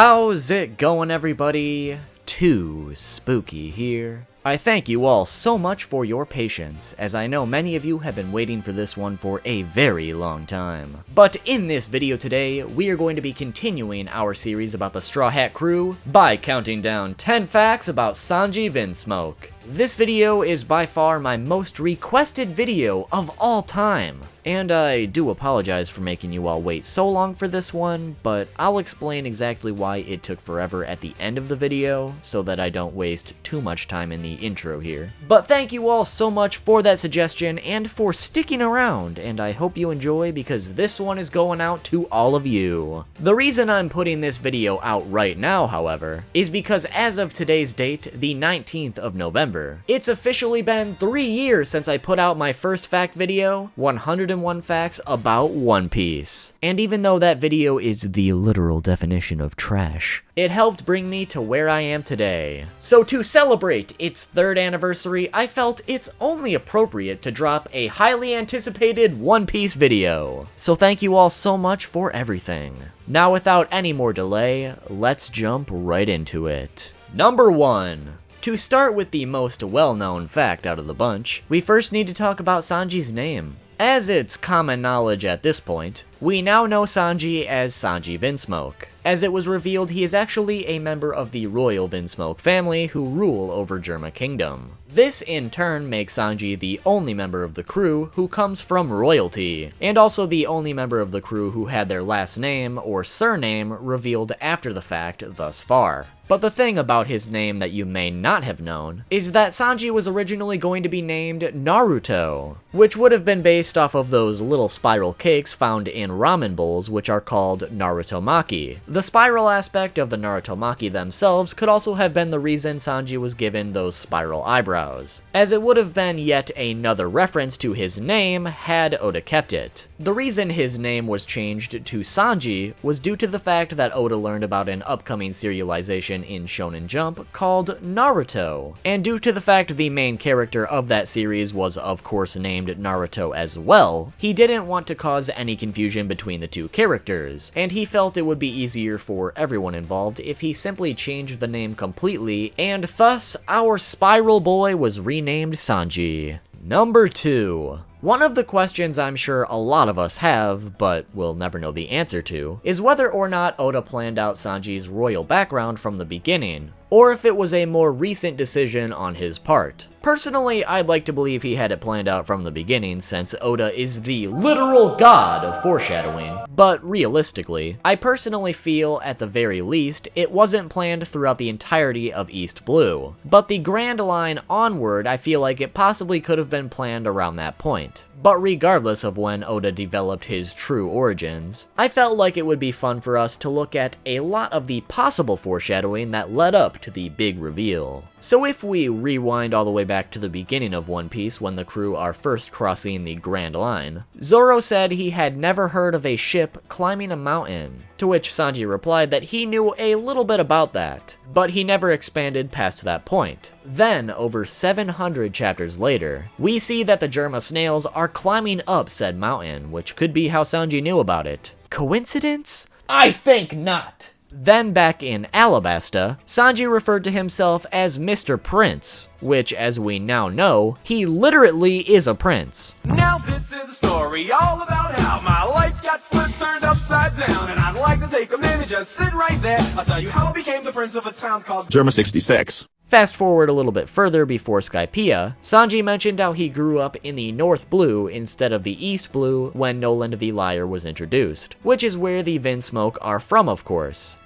How's it going, everybody? Too Spooky here. I thank you all so much for your patience, as I know many of you have been waiting for this one for a very long time. But in this video today, we are going to be continuing our series about the Straw Hat Crew by counting down 10 facts about Sanji Vinsmoke. This video is by far my most requested video of all time, and I do apologize for making you all wait so long for this one, but I'll explain exactly why it took forever at the end of the video, so that I don't waste too much time in the intro here. But thank you all so much for that suggestion and for sticking around, and I hope you enjoy because this one is going out to all of you. The reason I'm putting this video out right now, however, is because as of today's date, the 19th of November, it's officially been 3 years since I put out my first fact video, 101 facts about One Piece. And even though that video is the literal definition of trash, it helped bring me to where I am today. So to celebrate its 3rd anniversary, I felt it's only appropriate to drop a highly anticipated One Piece video. So thank you all so much for everything. Now without any more delay, let's jump right into it. Number 1. To start with the most well-known fact out of the bunch, we first need to talk about Sanji's name. As it's common knowledge at this point, we now know Sanji as Sanji Vinsmoke. As it was revealed, he is actually a member of the royal Vinsmoke family who rule over Germa Kingdom. This in turn makes Sanji the only member of the crew who comes from royalty, and also the only member of the crew who had their last name or surname revealed after the fact thus far. But the thing about his name that you may not have known is that Sanji was originally going to be named Naruto, which would have been based off of those little spiral cakes found in ramen bowls which are called Narutomaki. The spiral aspect of the Narutomaki themselves could also have been the reason Sanji was given those spiral eyebrows, as it would have been yet another reference to his name had Oda kept it. The reason his name was changed to Sanji was due to the fact that Oda learned about an upcoming serialization in Shonen Jump called Naruto, and due to the fact the main character of that series was of course named Naruto as well, he didn't want to cause any confusion between the two characters, and he felt it would be easier for everyone involved if he simply changed the name completely, and thus our spiral boy was renamed Sanji. Number 2. One of the questions I'm sure a lot of us have, but we'll never know the answer to, is whether or not Oda planned out Sanji's royal background from the beginning, or if it was a more recent decision on his part. Personally, I'd like to believe he had it planned out from the beginning since Oda is the literal god of foreshadowing, but realistically, I personally feel at the very least it wasn't planned throughout the entirety of East Blue, but the Grand Line onward I feel like it possibly could have been planned around that point. But regardless of when Oda developed his true origins, I felt like it would be fun for us to look at a lot of the possible foreshadowing that led up to the big reveal. So if we rewind all the way back to the beginning of One Piece when the crew are first crossing the Grand Line, Zoro said he had never heard of a ship climbing a mountain, to which Sanji replied that he knew a little bit about that, but he never expanded past that point. Then, over 700 chapters later, we see that the Germa snails are climbing up said mountain, which could be how Sanji knew about it. Coincidence? I think not. Then back in Alabasta, Sanji referred to himself as Mr. Prince, which as we now know, he literally is a prince. Now this is a story all about how my life got flipped, turned upside down, and I'd like to take a minute, just sit right there. I'll tell you how I became the prince of a town called Germa 66. Fast forward a little bit further before Skypiea, Sanji mentioned how he grew up in the North Blue instead of the East Blue when Noland the Liar was introduced, which is where the Vinsmoke are from of course.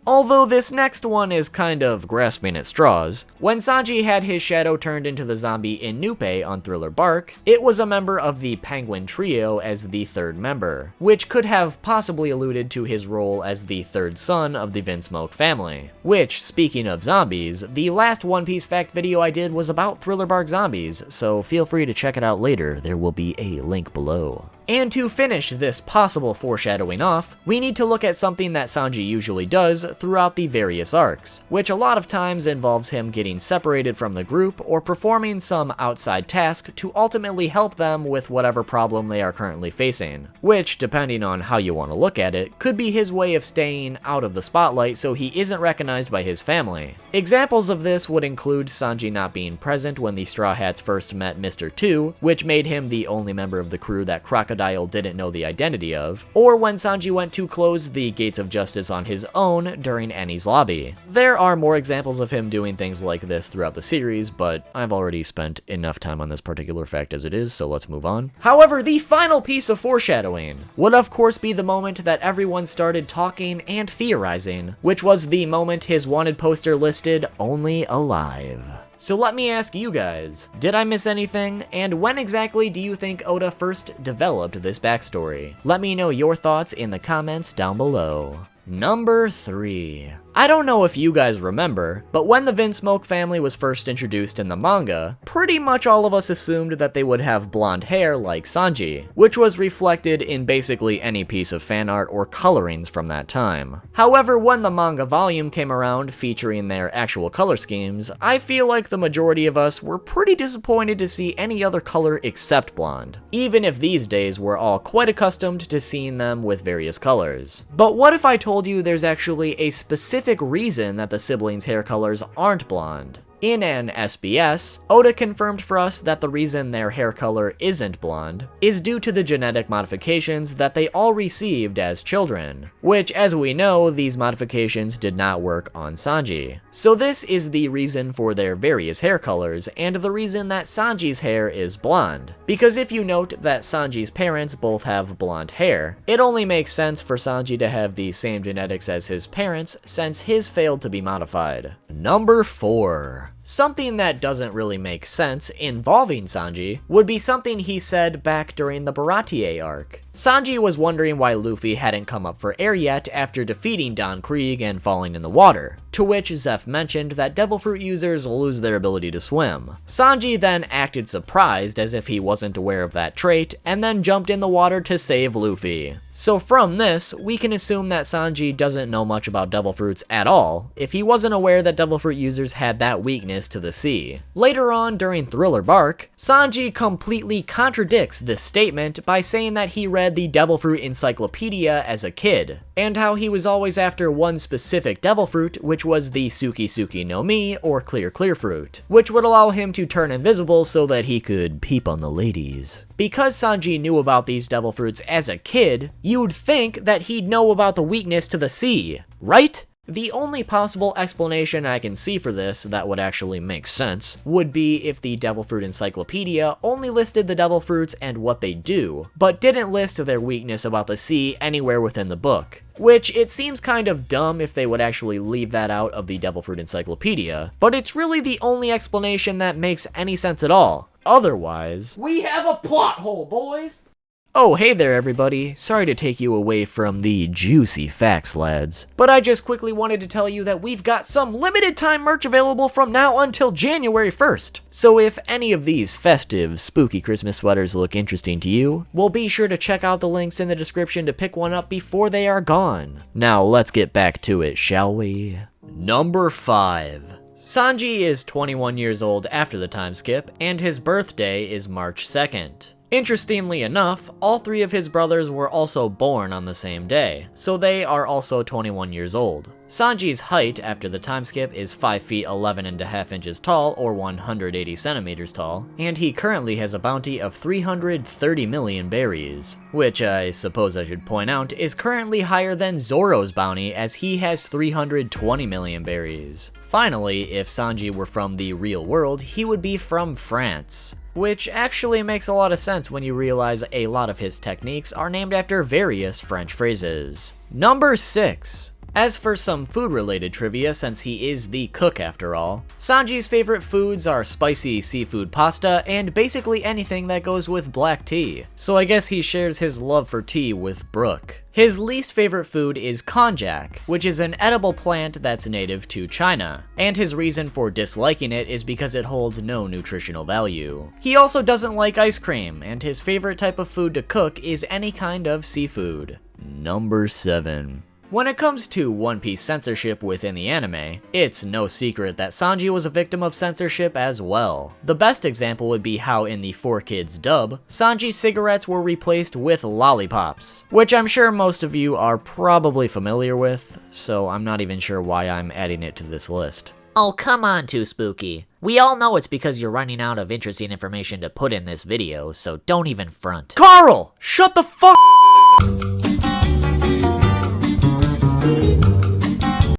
Although this next one is kind of grasping at straws, when Sanji had his shadow turned into the zombie Inupe on Thriller Bark, it was a member of the Penguin Trio as the 3rd member, which could have possibly alluded to his role as the 3rd son of the Vinsmoke family. Which, speaking of zombies, the last One Piece fact video I did was about Thriller Bark zombies, so feel free to check it out later, there will be a link below. And to finish this possible foreshadowing off, we need to look at something that Sanji usually does throughout the various arcs, which a lot of times involves him getting separated from the group or performing some outside task to ultimately help them with whatever problem they are currently facing, which, depending on how you want to look at it, could be his way of staying out of the spotlight so he isn't recognized by his family. Examples of this would include Sanji not being present when the Straw Hats first met Mr. 2, which made him the only member of the crew that Crocodile didn't know the identity of, or when Sanji went to close the Gates of Justice on his own during Annie's lobby. There are more examples of him doing things like this throughout the series, but I've already spent enough time on this particular fact as it is, so let's move on. However, the final piece of foreshadowing would of course be the moment that everyone started talking and theorizing, which was the moment his wanted poster listed only alive. So let me ask you guys, did I miss anything? And when exactly do you think Oda first developed this backstory? Let me know your thoughts in the comments down below. Number 3. I don't know if you guys remember, but when the Vinsmoke family was first introduced in the manga, pretty much all of us assumed that they would have blonde hair like Sanji, which was reflected in basically any piece of fan art or colorings from that time. However, when the manga volume came around featuring their actual color schemes, I feel like the majority of us were pretty disappointed to see any other color except blonde, even if these days we're all quite accustomed to seeing them with various colors. But what if I told you there's actually a specific reason that the siblings' hair colors aren't blonde? In an SBS, Oda confirmed for us that the reason their hair color isn't blonde is due to the genetic modifications that they all received as children, which, as we know, these modifications did not work on Sanji. So this is the reason for their various hair colors, and the reason that Sanji's hair is blonde. Because if you note that Sanji's parents both have blonde hair, it only makes sense for Sanji to have the same genetics as his parents, since his failed to be modified. Number 4. Something that doesn't really make sense involving Sanji would be something he said back during the Baratie arc. Sanji was wondering why Luffy hadn't come up for air yet after defeating Don Krieg and falling in the water, to which Zeph mentioned that Devil Fruit users lose their ability to swim. Sanji then acted surprised as if he wasn't aware of that trait, and then jumped in the water to save Luffy. So from this, we can assume that Sanji doesn't know much about Devil Fruits at all, if he wasn't aware that Devil Fruit users had that weakness to the sea. Later on during Thriller Bark, Sanji completely contradicts this statement by saying that he read the Devil Fruit Encyclopedia as a kid, and how he was always after one specific Devil Fruit, which was the Suki Suki no Mi, or Clear Clear Fruit, which would allow him to turn invisible so that he could peep on the ladies. Because Sanji knew about these Devil Fruits as a kid, you'd think that he'd know about the weakness to the sea, right? The only possible explanation I can see for this that would actually make sense would be if the Devil Fruit Encyclopedia only listed the Devil Fruits and what they do, but didn't list their weakness about the sea anywhere within the book. Which, it seems kind of dumb if they would actually leave that out of the Devil Fruit Encyclopedia, but it's really the only explanation that makes any sense at all. Otherwise, we have a plot hole, boys! Oh, hey there everybody. Sorry to take you away from the juicy facts, lads. But I just quickly wanted to tell you that we've got some limited time merch available from now until January 1st. So if any of these festive, spooky Christmas sweaters look interesting to you, well, be sure to check out the links in the description to pick one up before they are gone. Now let's get back to it, shall we? Number 5. Sanji is 21 years old after the time skip, and his birthday is March 2nd. Interestingly enough, all 3 of his brothers were also born on the same day, so they are also 21 years old. Sanji's height after the time skip is 5 feet 11.5 inches tall, or 180 centimeters tall, and he currently has a bounty of 330 million berries, which I suppose I should point out is currently higher than Zoro's bounty as he has 320 million berries. Finally, if Sanji were from the real world, he would be from France. Which actually makes a lot of sense when you realize a lot of his techniques are named after various French phrases. Number 6. As for some food-related trivia, since he is the cook after all, Sanji's favorite foods are spicy seafood pasta and basically anything that goes with black tea. So I guess he shares his love for tea with Brook. His least favorite food is konjac, which is an edible plant that's native to China, and his reason for disliking it is because it holds no nutritional value. He also doesn't like ice cream, and his favorite type of food to cook is any kind of seafood. Number 7. When it comes to One Piece censorship within the anime, it's no secret that Sanji was a victim of censorship as well. The best example would be how in the 4Kids dub, Sanji's cigarettes were replaced with lollipops, which I'm sure most of you are probably familiar with, so I'm not even sure why I'm adding it to this list. Oh, come on, Too Spooky. We all know it's because you're running out of interesting information to put in this video, so don't even front. Carl! Shut the fuck.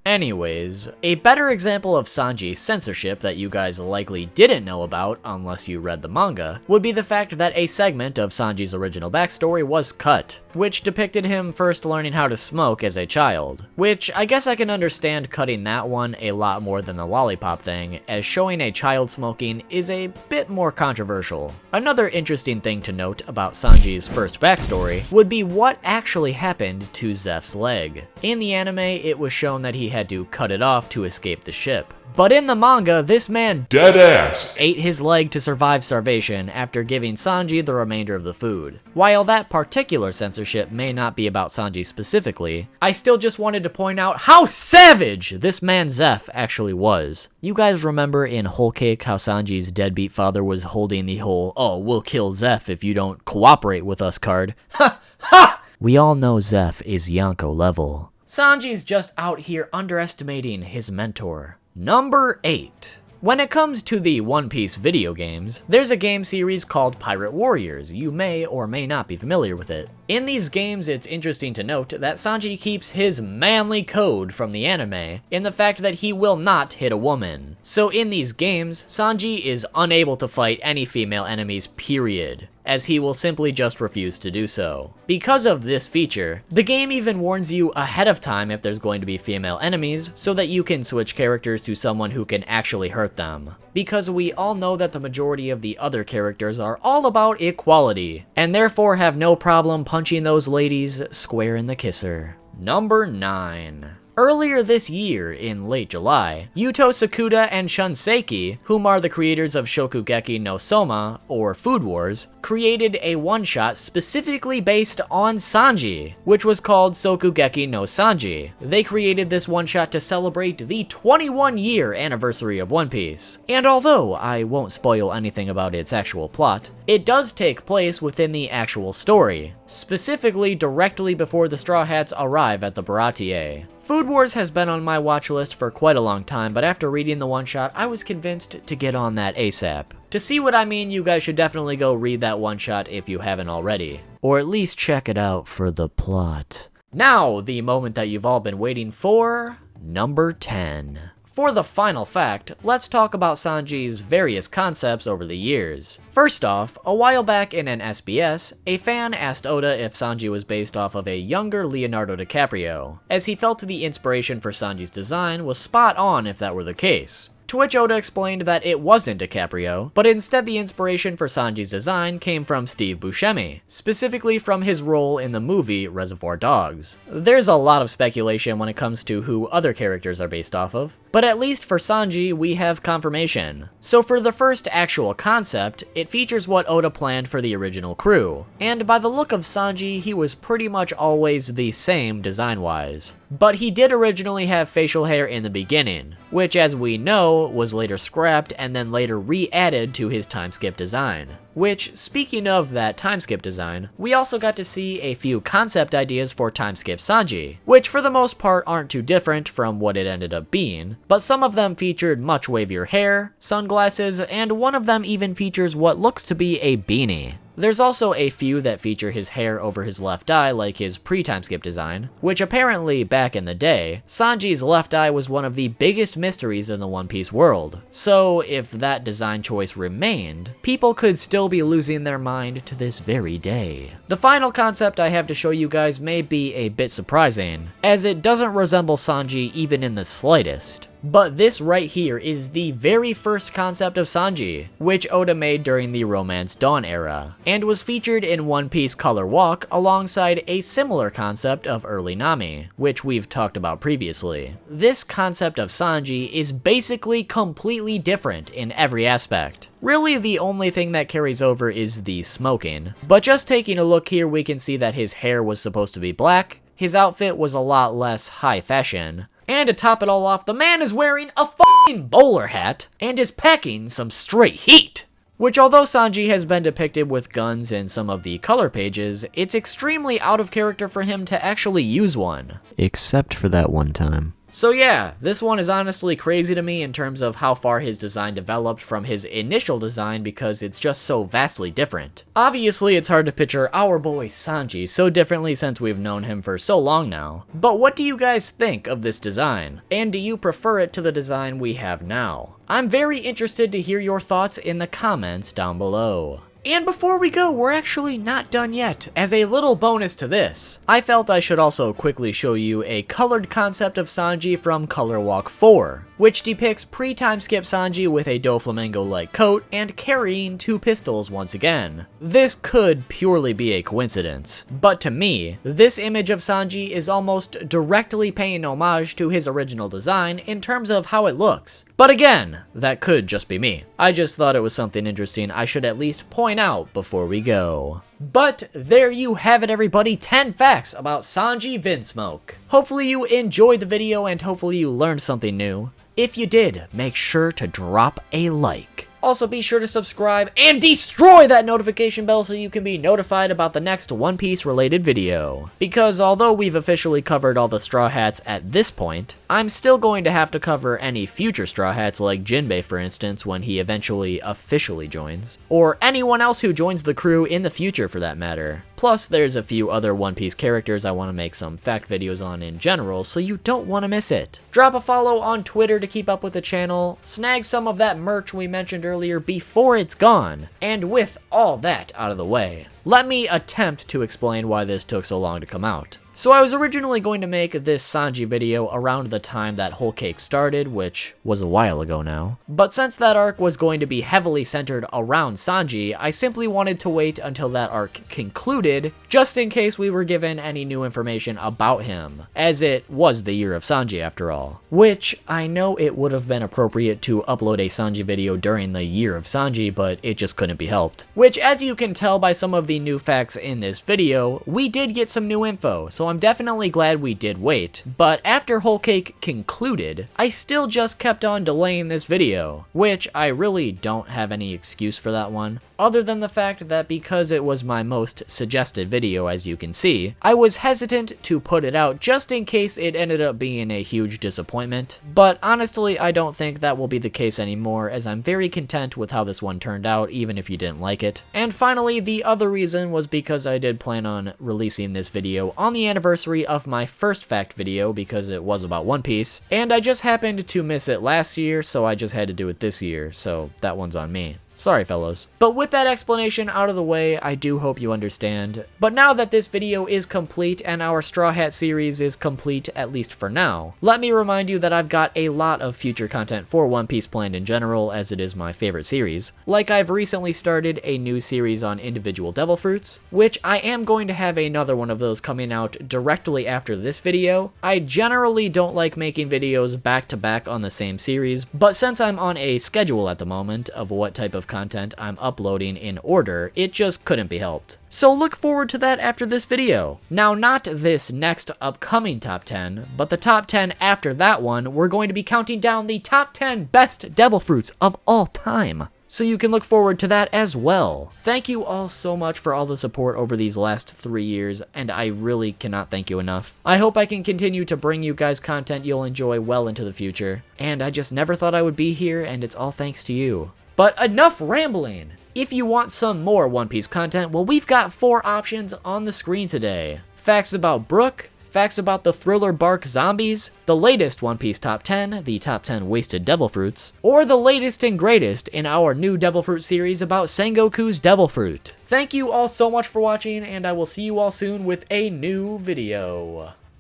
Anyways, a better example of Sanji's censorship that you guys likely didn't know about unless you read the manga would be the fact that a segment of Sanji's original backstory was cut, which depicted him first learning how to smoke as a child. Which I guess I can understand cutting that one a lot more than the lollipop thing, as showing a child smoking is a bit more controversial. Another interesting thing to note about Sanji's first backstory would be what actually happened to Zeph's leg. In the anime, it was shown that he had to cut it off to escape the ship. But in the manga, this man deadass ate his leg to survive starvation after giving Sanji the remainder of the food. While that particular censorship may not be about Sanji specifically, I still just wanted to point out how savage this man Zeph actually was. You guys remember in Whole Cake how Sanji's deadbeat father was holding the whole, "Oh, we'll kill Zeph if you don't cooperate with us" card? Ha! Ha! We all know Zeph is Yonko level. Sanji's just out here underestimating his mentor. Number 8. When it comes to the One Piece video games, there's a game series called Pirate Warriors. You may or may not be familiar with it. In these games, it's interesting to note that Sanji keeps his manly code from the anime in the fact that he will not hit a woman. So in these games, Sanji is unable to fight any female enemies, period, as he will simply just refuse to do so. Because of this feature, the game even warns you ahead of time if there's going to be female enemies, so that you can switch characters to someone who can actually hurt them. Because we all know that the majority of the other characters are all about equality, and therefore have no problem punching those ladies square in the kisser. Number 9. Earlier this year, in late July, Yuto Sakuda and Shunseki, whom are the creators of Shokugeki no Soma, or Food Wars, created a one-shot specifically based on Sanji, which was called Shokugeki no Sanji. They created this one-shot to celebrate the 21-year anniversary of One Piece, and although I won't spoil anything about its actual plot, it does take place within the actual story, specifically directly before the Straw Hats arrive at the Baratie. Food Wars has been on my watch list for quite a long time, but after reading the one-shot, I was convinced to get on that ASAP. To see what I mean, you guys should definitely go read that one-shot if you haven't already. Or at least check it out for the plot. Now, the moment that you've all been waiting for, number 10. For the final fact, let's talk about Sanji's various concepts over the years. First off, a while back in an SBS, a fan asked Oda if Sanji was based off of a younger Leonardo DiCaprio, as he felt the inspiration for Sanji's design was spot on if that were the case. To which Oda explained that it wasn't DiCaprio, but instead the inspiration for Sanji's design came from Steve Buscemi, specifically from his role in the movie Reservoir Dogs. There's a lot of speculation when it comes to who other characters are based off of, but at least for Sanji, we have confirmation. So for the first actual concept, it features what Oda planned for the original crew, and by the look of Sanji, he was pretty much always the same design-wise. But he did originally have facial hair in the beginning, which as we know, was later scrapped and then later re-added to his time skip design. Which, speaking of that time skip design, we also got to see a few concept ideas for time skip Sanji, which for the most part aren't too different from what it ended up being, but some of them featured much wavier hair, sunglasses, and one of them even features what looks to be a beanie. There's also a few that feature his hair over his left eye, like his pre-time skip design, which apparently, back in the day, Sanji's left eye was one of the biggest mysteries in the One Piece world. So if that design choice remained, people could still be losing their mind to this very day. The final concept I have to show you guys may be a bit surprising, as it doesn't resemble Sanji even in the slightest. But this right here is the very first concept of Sanji, which Oda made during the Romance Dawn era, and was featured in One Piece Color Walk alongside a similar concept of early Nami, which we've talked about previously. This concept of Sanji is basically completely different in every aspect. Really, the only thing that carries over is the smoking, but just taking a look here we can see that his hair was supposed to be black, his outfit was a lot less high fashion, and to top it all off, the man is wearing a f***ing bowler hat and is packing some straight heat. Which, although Sanji has been depicted with guns in some of the color pages, it's extremely out of character for him to actually use one. Except for that one time. So yeah, this one is honestly crazy to me in terms of how far his design developed from his initial design because it's just so vastly different. Obviously, it's hard to picture our boy Sanji so differently since we've known him for so long now. But what do you guys think of this design? And do you prefer it to the design we have now? I'm very interested to hear your thoughts in the comments down below. And before we go, we're actually not done yet. As a little bonus to this, I felt I should also quickly show you a colored concept of Sanji from Color Walk 4, which depicts pre-time skip Sanji with a Doflamingo-like coat and carrying two pistols once again. This could purely be a coincidence, but to me, this image of Sanji is almost directly paying homage to his original design in terms of how it looks. But again, that could just be me. I just thought it was something interesting I should at least point out before we go. But there you have it, everybody, 10 facts about Sanji Vinsmoke. Hopefully you enjoyed the video and hopefully you learned something new. If you did, make sure to drop a like. Also, be sure to subscribe and destroy that notification bell so you can be notified about the next One Piece related video. Because although we've officially covered all the Straw Hats at this point, I'm still going to have to cover any future Straw Hats like Jinbei, for instance, when he eventually officially joins. Or anyone else who joins the crew in the future for that matter. Plus, there's a few other One Piece characters I want to make some fact videos on in general, so you don't want to miss it. Drop a follow on Twitter to keep up with the channel, snag some of that merch we mentioned earlier before it's gone, and with all that out of the way, let me attempt to explain why this took so long to come out. So I was originally going to make this Sanji video around the time that Whole Cake started, which was a while ago now. But since that arc was going to be heavily centered around Sanji, I simply wanted to wait until that arc concluded, just in case we were given any new information about him, as it was the year of Sanji after all. Which, I know it would have been appropriate to upload a Sanji video during the year of Sanji, but it just couldn't be helped. Which, as you can tell by some of the new facts in this video, we did get some new info, so I'm definitely glad we did wait, but after Whole Cake concluded, I still just kept on delaying this video, which I really don't have any excuse for that one, other than the fact that because it was my most suggested video as you can see, I was hesitant to put it out just in case it ended up being a huge disappointment, but honestly I don't think that will be the case anymore as I'm very content with how this one turned out even if you didn't like it. And finally, the other reason was because I did plan on releasing this video on the anniversary of my first fact video because it was about One Piece, and I just happened to miss it last year, so I just had to do it this year, so that one's on me. Sorry, fellows. But with that explanation out of the way, I do hope you understand. But now that this video is complete and our Straw Hat series is complete, at least for now, let me remind you that I've got a lot of future content for One Piece planned in general, as it is my favorite series. Like, I've recently started a new series on individual devil fruits, which I am going to have another one of those coming out directly after this video. I generally don't like making videos back to back on the same series, but since I'm on a schedule at the moment of what type of content I'm uploading in order, it just couldn't be helped. So look forward to that after this video. Now, not this next upcoming top 10, but the top 10 after that one, we're going to be counting down the top 10 best devil fruits of all time. So you can look forward to that as well. Thank you all so much for all the support over these last 3 years, and I really cannot thank you enough. I hope I can continue to bring you guys content you'll enjoy well into the future, and I just never thought I would be here, and it's all thanks to you. But enough rambling! If you want some more One Piece content, well, we've got 4 options on the screen today. Facts about Brook, facts about the Thriller Bark zombies, the latest One Piece Top 10, the Top 10 Wasted Devil Fruits, or the latest and greatest in our new Devil Fruit series about Sengoku's Devil Fruit. Thank you all so much for watching, and I will see you all soon with a new video.